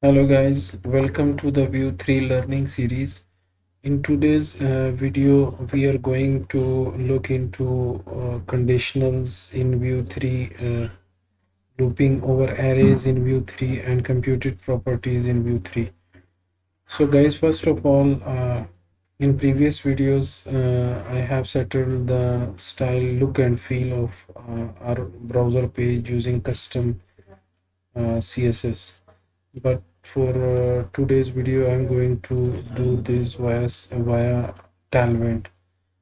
Hello guys, welcome to the Vue 3 learning series. In today's video, we are going to look into conditionals in Vue 3, looping over arrays in Vue 3, and computed properties in Vue 3. So guys, first of all, in previous videos, I have settled the style, look and feel of our browser page using custom CSS. But for today's video, I'm going to do this via Tailwind.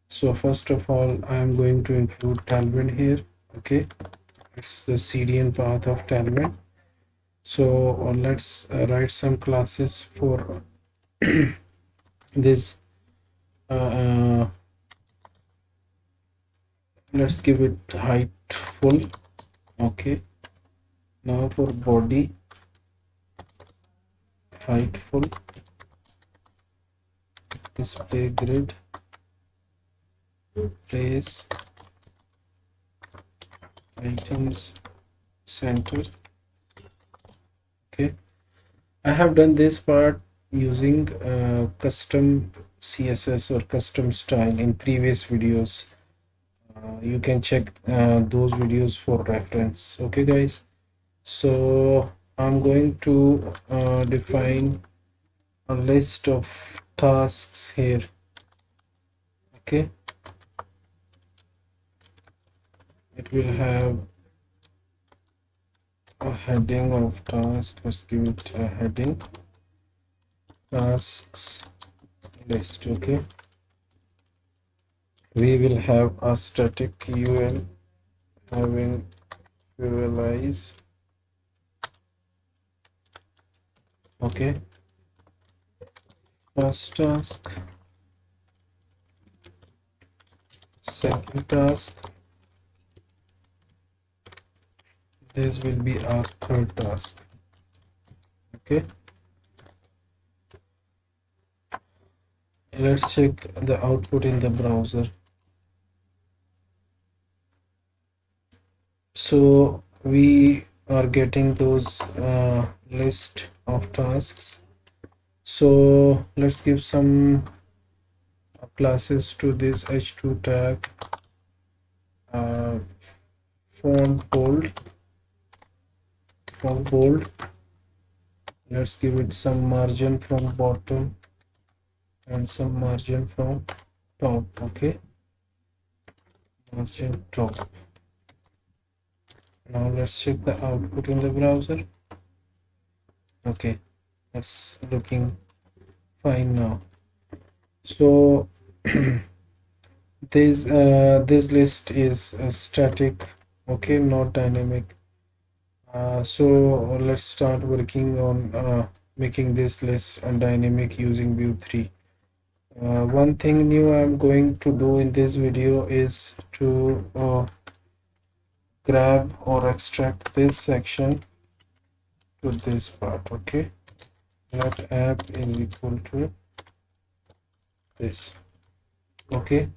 So first of all, I'm going to include Tailwind here. Okay, it's the CDN path of Tailwind. So let's write some classes for this. Uh, let's give it height full. Okay, now for body, height full, display grid, place items center. Okay, I have done this part using custom CSS or custom style in previous videos. You can check those videos for reference. Okay guys, so I'm going to define a list of tasks here. Okay, it will have a heading of task. Let's give it a heading, tasks list. Okay, we will have a static UL having visualize. Okay, first task, second task, this will be our third task. Okay, let's check the output in the browser. So we are getting those list of tasks. So let's give some classes to this h2 tag, font bold. Let's give it some margin from bottom and some margin from top. Okay, margin top. Now let's check the output in the browser. Okay, that's looking fine now. So this list is static. Okay, not dynamic. So let's start working on making this list dynamic using Vue3. One thing new I'm going to do in this video is to grab or extract this section to this part. Okay, let app is equal to this. Okay,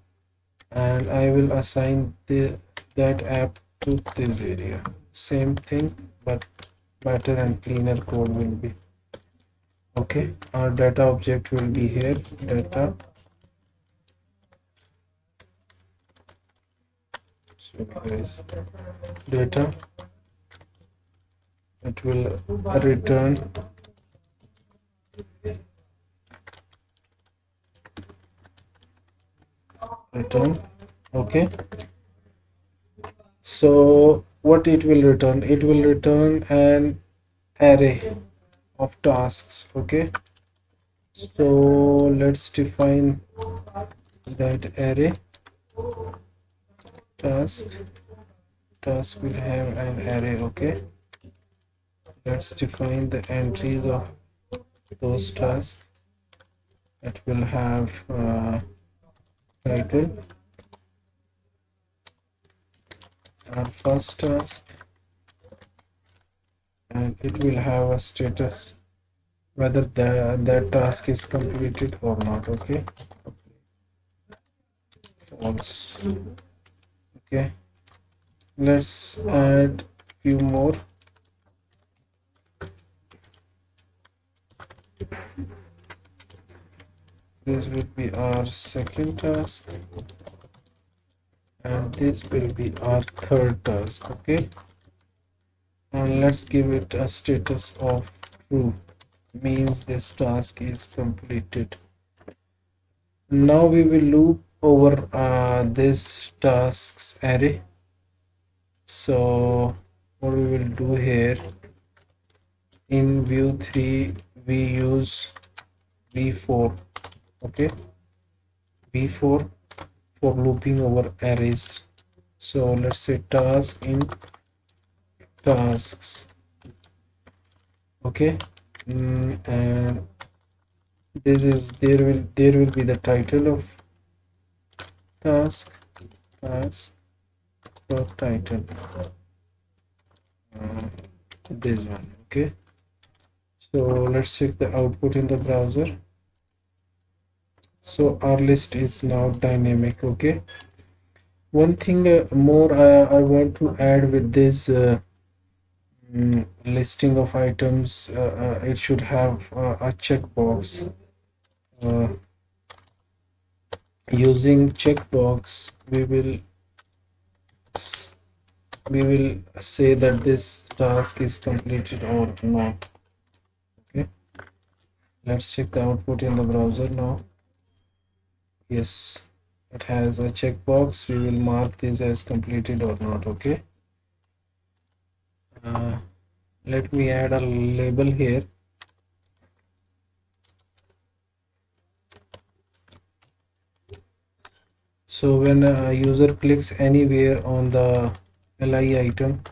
and I will assign that app to this area. Same thing, but better and cleaner code will be. Okay, our data object will be here, data. So guys, data, it will return okay. So what it will return? It will return an array of tasks. Okay, so let's define that array. Task will have an array. Okay, let's define the entries of those tasks. It will have title, our first task, and it will have a status, whether that task is completed or not. Okay, false. Okay, let's add few more. This will be our second task, and this will be our third task. Okay, and let's give it a status of true, means this task is completed. Now we will loop over this tasks array. So what we will do here, in Vue3 we use v4. Okay, v4 for looping over arrays. So let's say task in tasks. Okay, and this is there will be the title of task, task dot title, this one. Okay, so let's check the output in the browser. So our list is now dynamic. Okay, one thing more I want to add with this listing of items, it should have a checkbox. Using checkbox we will say that this task is completed or not. Okay, let's check the output in the browser now. Yes, it has a checkbox. We will mark this as completed or not. Okay, let me add a label here. So when a user clicks anywhere on the li item,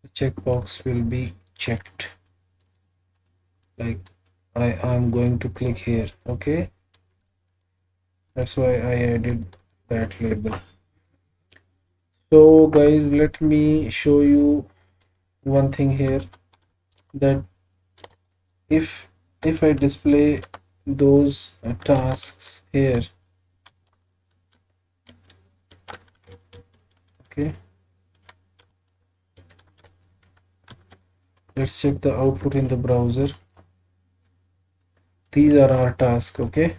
the checkbox will be checked. Like I am going to click here. Okay, that's why I added that label. So guys, let me show you one thing here, that if I display those tasks here. Okay, let's check the output in the browser. These are our tasks. Okay,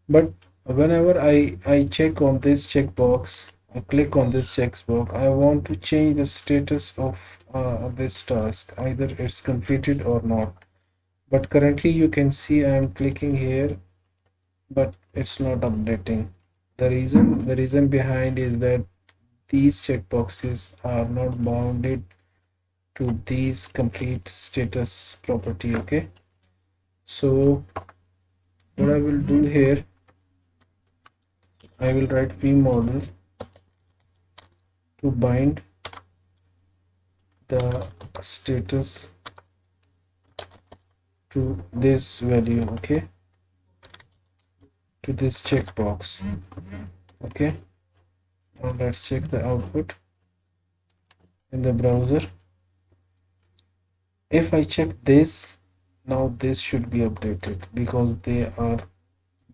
but whenever I check on this checkbox, I click on this checkbox, I want to change the status of this task, either it's completed or not. But currently you can see I am clicking here, but it's not updating. The reason behind is that these checkboxes are not bounded to these complete status property. Okay, so what I will do here, I will write p model to bind the status to this value. Okay, to this checkbox. Okay, now let's check the output in the browser. If I check this, now this should be updated because they are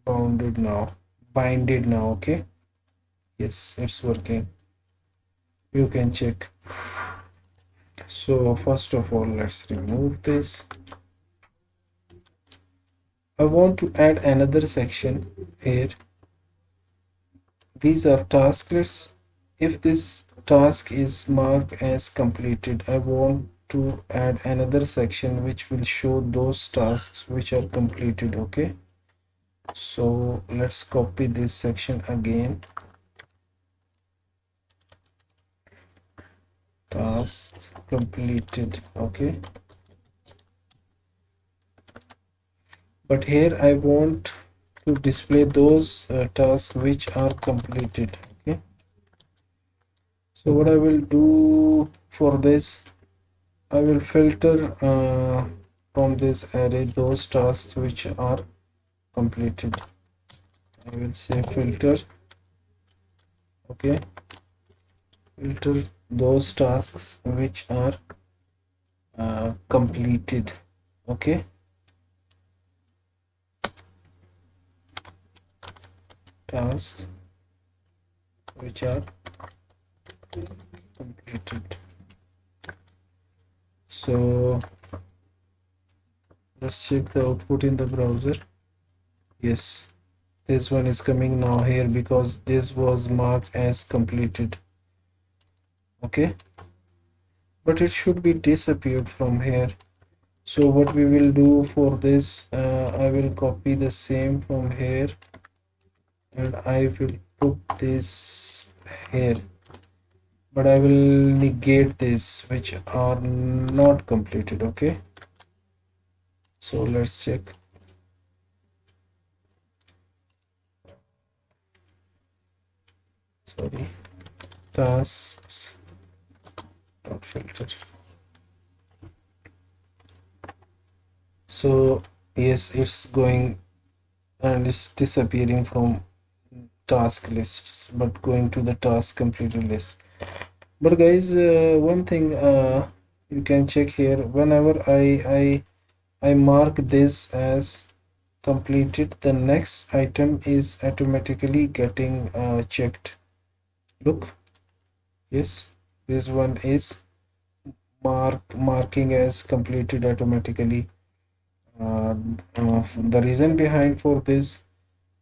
bounded now, binded now. Okay, yes, it's working. You can check. So first of all, let's remove this. I want to add another section here. These are task lists. If this task is marked as completed, I want to add another section which will show those tasks which are completed. Okay, so let's copy this section again. Tasks completed. Okay, but here I want to display those tasks which are completed. Okay, so what I will do for this, I will filter from this array those tasks which are completed. I will say filter. Okay, filter those tasks which are completed. Okay, tasks which are completed. So Let's check the output in the browser. Yes, this one is coming now here because this was marked as completed. Okay, but it should be disappeared from here. So what we will do for this, I will copy the same from here and I will put this here, but I will negate this which are not completed. Okay, so let's check. Sorry, tasks dot filter. So yes, it's going and it's disappearing from task lists but going to the task completed list. But guys, one thing you can check here, whenever I mark this as completed, the next item is automatically getting checked. Look, yes, this one is marking as completed automatically. The reason behind for this,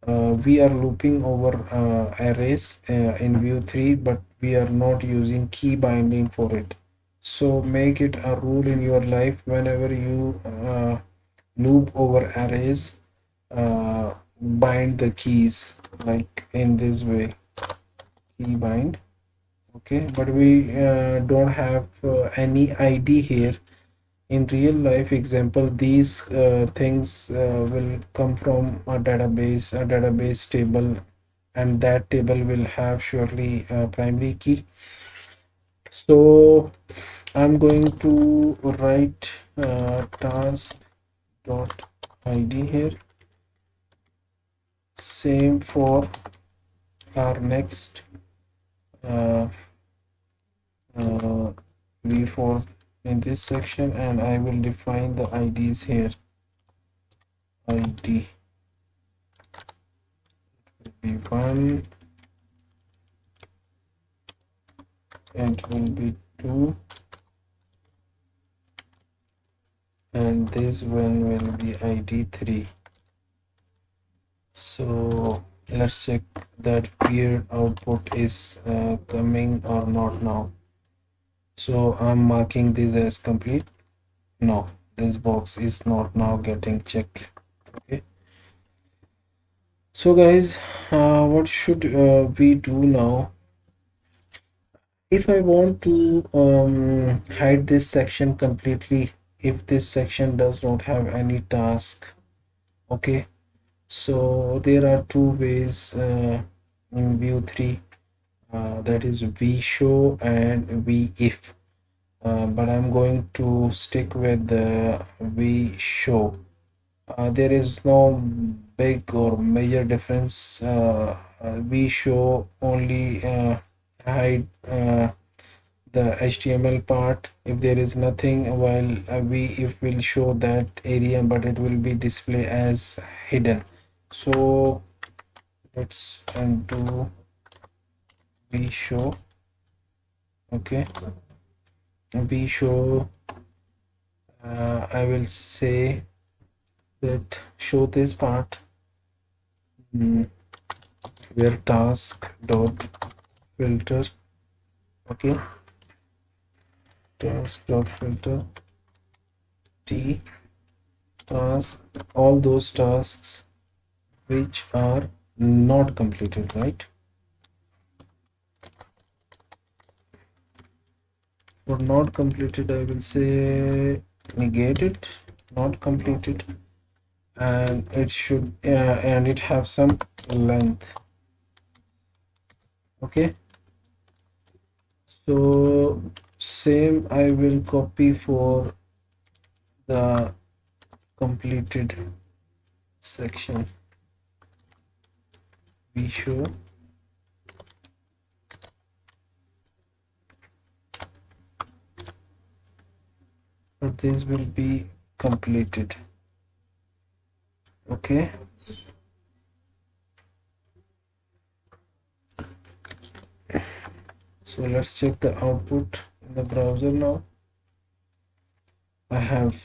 we are looping over arrays in Vue3, but we are not using key binding for it. So make it a rule in your life whenever you loop over arrays, bind the keys like in this way, key bind. Okay, but we don't have any ID here. In real life example, these things will come from a database table, and that table will have surely a primary key. So I'm going to write task dot id here. Same for our next uh, v4 in this section, and I will define the IDs here. ID v1, and it will be 2, and this one will be ID 3. So let's check that weird output is coming or not now. So I'm marking this as complete. No, this box is not now getting checked. Okay, so guys, what should we do now? If I want to hide this section completely, if this section does not have any task, okay, so there are two ways in Vue3, that is vshow and vif, but I'm going to stick with the vshow. There is no big or major difference. Vshow only hide the HTML part if there is nothing, while if will show that area, but it will be display as hidden. So let's undo vshow. Okay, vshow, I will say that show this part, where task dot filter. Okay, task dot filter t task, all those tasks which are not completed, right? For not completed, I will say negated, not completed, and it should and it have some length. Okay, so same I will copy for the completed section. Be sure that this will be completed. Okay, so let's check the output in the browser now. I have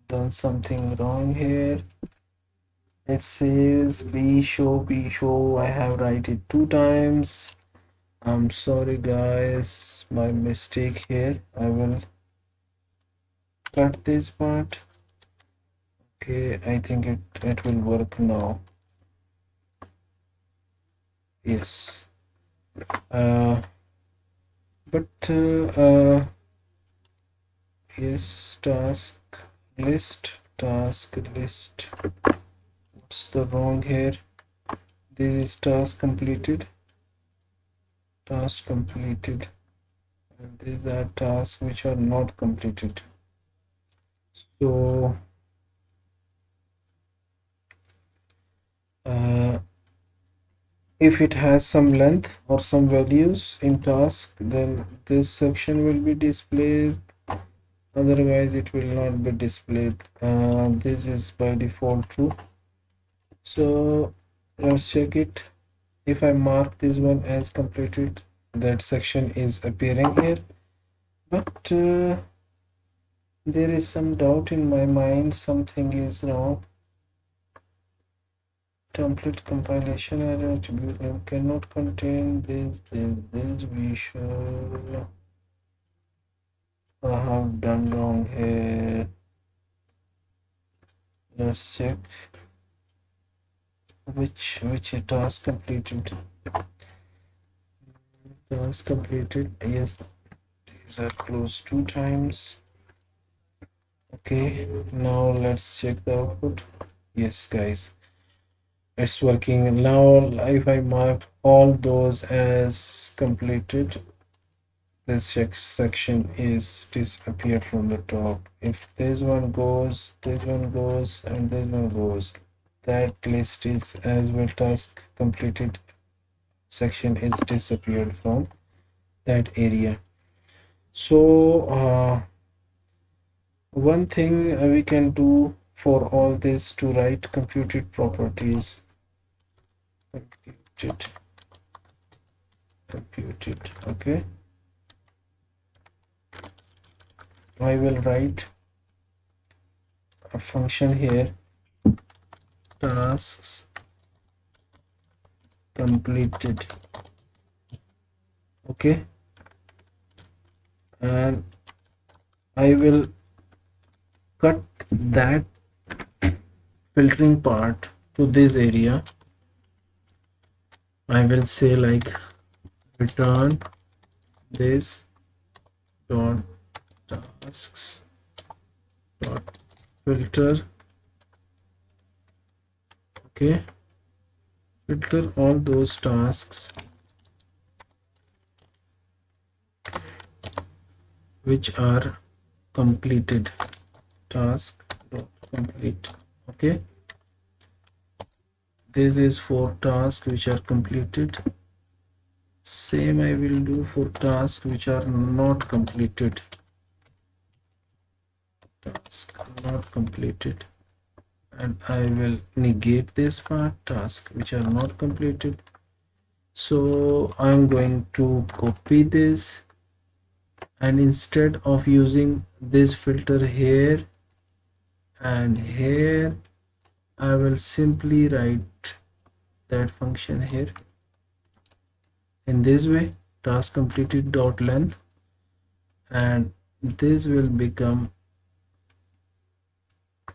done done something wrong here. It says be show. I have write it 2 times. I'm sorry guys, my mistake here. I will cut this part. Okay, I think it will work now. Yes. But yes, task list. What's the wrong here? This is task completed, and these are tasks which are not completed. So if it has some length or some values in task, then this section will be displayed, otherwise it will not be displayed. This is by default true, so let's check it. If I mark this one as completed, that section is appearing here, but there is some doubt in my mind, something is wrong. Template compilation error, attribute name cannot contain this. We should have done wrong here. Let's check which task completed. Task completed. Yes, these are closed 2 times. Okay, now let's check the output. Yes, guys, it's working now. If I mark all those as completed, this section is disappeared from the top. If this one goes, this one goes, and this one goes, that list is as well. Task completed section is disappeared from that area. So one thing we can do for all this to write computed properties. Computed. Okay, I will write a function here, tasks completed. Okay, and I will cut that filtering part to this area. I will say like return this dot tasks dot filter. Okay, filter all those tasks which are completed. Task dot complete. Okay, this is for tasks which are completed. Same I will do for tasks which are not completed. Task not completed, and I will negate this part, task which are not completed. So I'm going to copy this, and instead of using this filter here and here, I will simply write that function here in this way, task completed dot length, and this will become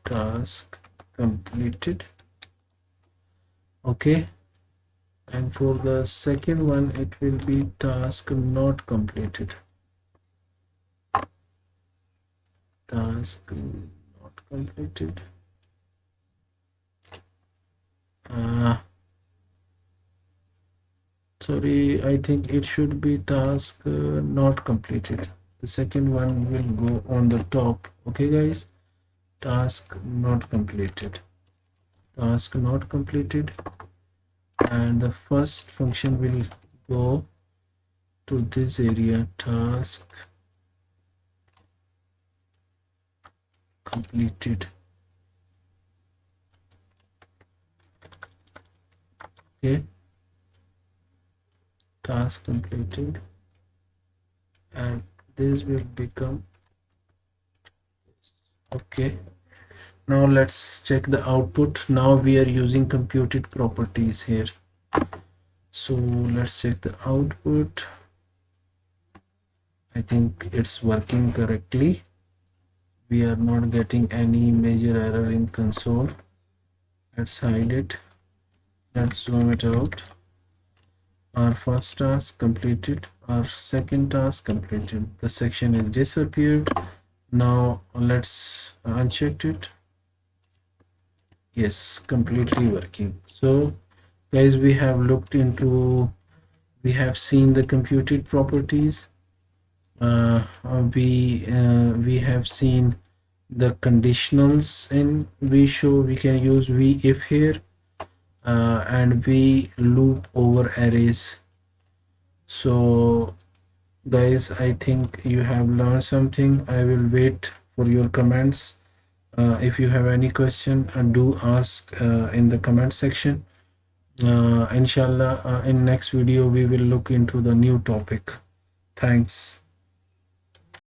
task completed. Okay, and for the second one it will be task not completed. Task not completed. Sorry, I think it should be task not completed. The second one will go on the top. Okay guys, task not completed, task not completed, and the first function will go to this area, task completed. Okay, task completed, and this will become okay. Now let's check the output. Now we are using computed properties here. So let's check the output. I think it's working correctly. We are not getting any major error in console. Let's hide it. Let's zoom it out. Our first task completed. Our second task completed. The section is disappeared. Now let's uncheck it. Yes, completely working. So guys, we have looked into, we have seen the computed properties. We have seen the conditionals in we show. We can use we if here, and we loop over arrays. So guys, I think you have learned something. I will wait for your comments. If you have any question, do ask in the comment section. Inshallah, in next video we will look into the new topic. Thanks.